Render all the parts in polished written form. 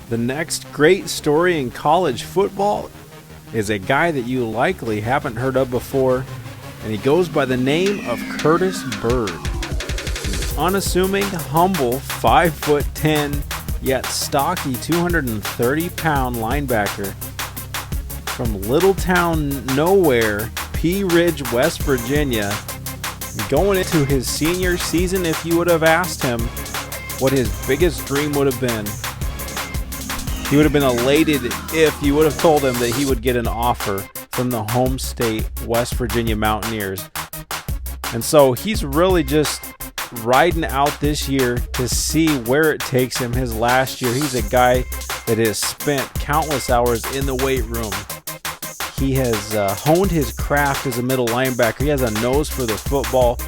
The next great story in college football is a guy that you likely haven't heard of before, and he goes by the name of Curtis Bird. He's unassuming, humble, 5'10", yet stocky 230-pound linebacker from Littletown Nowhere, Pea Ridge, West Virginia. Going into his senior season, if you would have asked him what his biggest dream would have been, he would have been elated if you would have told him that he would get an offer from the home state West Virginia Mountaineers. And so he's really just riding out this year to see where it takes him. His last year, he's a guy that has spent countless hours in the weight room. He has honed his craft as a middle linebacker. He has a nose for the football.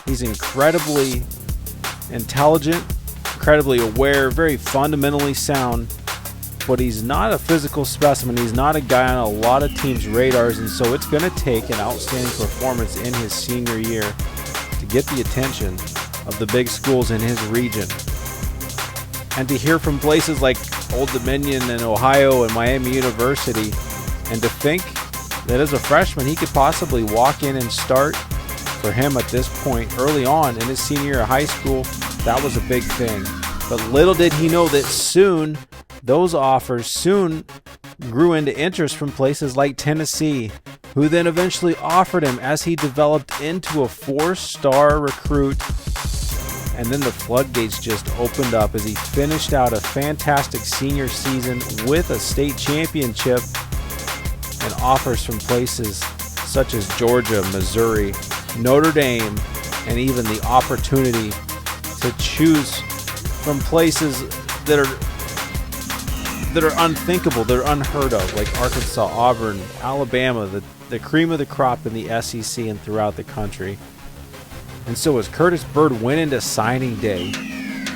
He's incredibly intelligent, incredibly aware, very fundamentally sound, but he's not a physical specimen. He's not a guy on a lot of teams' radars, and so it's going to take an outstanding performance in his senior year to get the attention of the big schools in his region. And to hear from places like Old Dominion and Ohio and Miami University, and to think that as a freshman he could possibly walk in and start for him at this point early on in his senior year of high school, that was a big thing. But little did he know that soon those offers soon grew into interest from places like Tennessee, who then eventually offered him as he developed into a 4-star recruit. And then the floodgates just opened up as he finished out a fantastic senior season with a state championship and offers from places such as Georgia, Missouri, Notre Dame, and even the opportunity to choose from places that are unthinkable, that are unheard of, like Arkansas, Auburn, Alabama, the cream of the crop in the SEC and throughout the country. And so as Curtis Bird went into signing day,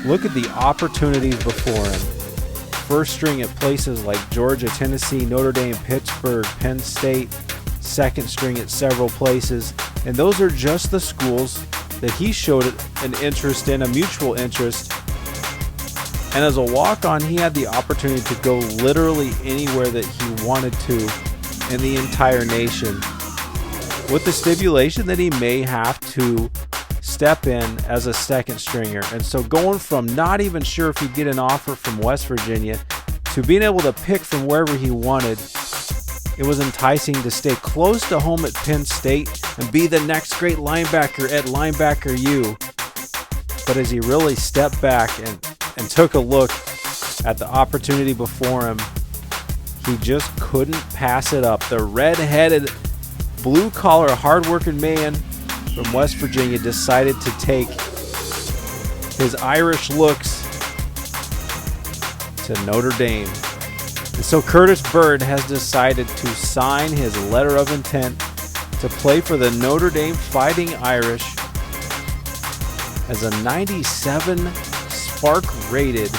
look at the opportunities before him. First string at places like Georgia, Tennessee, Notre Dame, Pittsburgh, Penn State. Second string at several places. And those are just the schools that he showed an interest in, a mutual interest. And as a walk-on, he had the opportunity to go literally anywhere that he wanted to in the entire nation, with the stipulation that he may have to step in as a second stringer. And so going from not even sure if he'd get an offer from West Virginia to being able to pick from wherever he wanted, it was enticing to stay close to home at Penn State and be the next great linebacker at Linebacker U. But as he really stepped back and took a look at the opportunity before him, he just couldn't pass it up. The red-headed, blue-collar, hard-working man from West Virginia decided to take his Irish looks to Notre Dame. And so Curtis Bird has decided to sign his letter of intent to play for the Notre Dame Fighting Irish as a 97 Spark-rated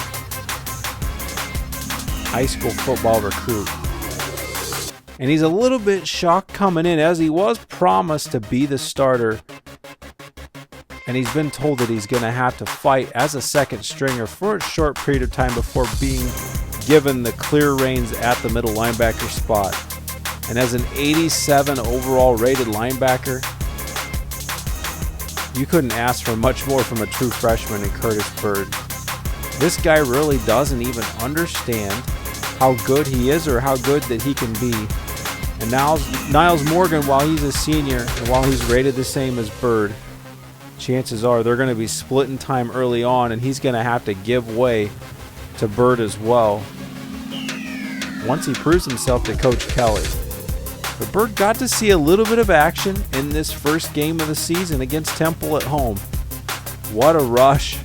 high school football recruit. And he's a little bit shocked coming in, as he was promised to be the starter. And he's been told that he's going to have to fight as a second stringer for a short period of time before being given the clear reins at the middle linebacker spot. And as an 87 overall rated linebacker, you couldn't ask for much more from a true freshman in Curtis Bird. This guy really doesn't even understand how good he is or how good that he can be. And Niles Morgan, while he's a senior and while he's rated the same as Bird, chances are they're going to be splitting time early on, and he's going to have to give way to Bird as well once he proves himself to Coach Kelly. But Bird got to see a little bit of action in this first game of the season against Temple at home. What a rush.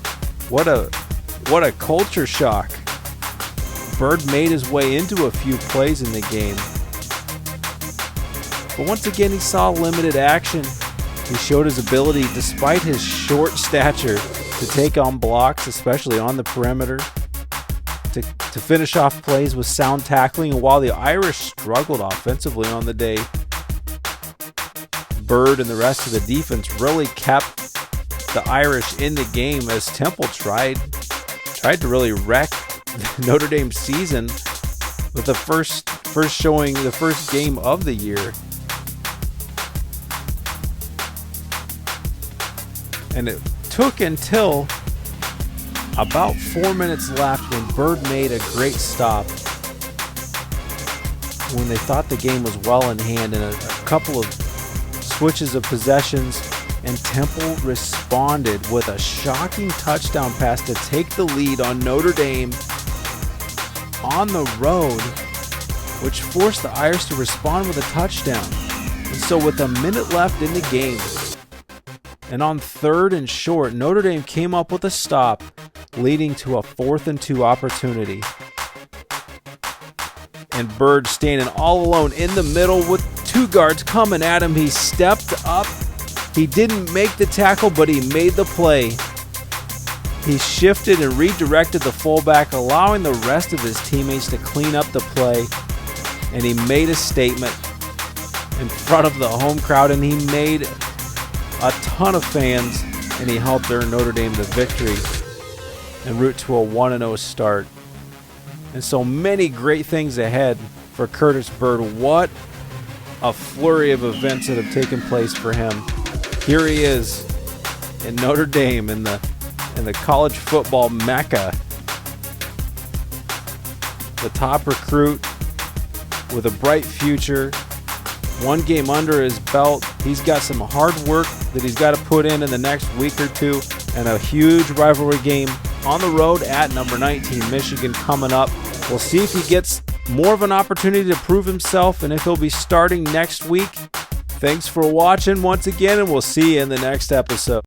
What a culture shock. Bird made his way into a few plays in the game. But once again, he saw limited action. He showed his ability, despite his short stature, to take on blocks, especially on the perimeter, to finish off plays with sound tackling. And while the Irish struggled offensively on the day, Bird and the rest of the defense really kept the Irish in the game as Temple tried to really wreck Notre Dame season with the first showing, the first game of the year. And it took until about 4 minutes left when Bird made a great stop, when they thought the game was well in hand, and a couple of switches of possessions, and Temple responded with a shocking touchdown pass to take the lead on Notre Dame on the road, which forced the Irish to respond with a touchdown. And so with a minute left in the game, and on 3rd and short, Notre Dame came up with a stop, leading to a 4th and 2 opportunity. And Bird standing all alone in the middle with 2 guards coming at him. He stepped up. He didn't make the tackle, but he made the play. He shifted and redirected the fullback, allowing the rest of his teammates to clean up the play. And he made a statement in front of the home crowd, and he made a ton of fans, and he helped earn Notre Dame the victory en route to a 1-0 start. And so many great things ahead for Curtis Bird. What a flurry of events that have taken place for him. Here he is in Notre Dame, in the college football mecca. The top recruit with a bright future. 1 game under his belt. He's got some hard work that he's got to put in the next week or two, and a huge rivalry game on the road at number 19 Michigan coming up. We'll see if he gets more of an opportunity to prove himself and if he'll be starting next week. Thanks for watching once again, and we'll see you in the next episode.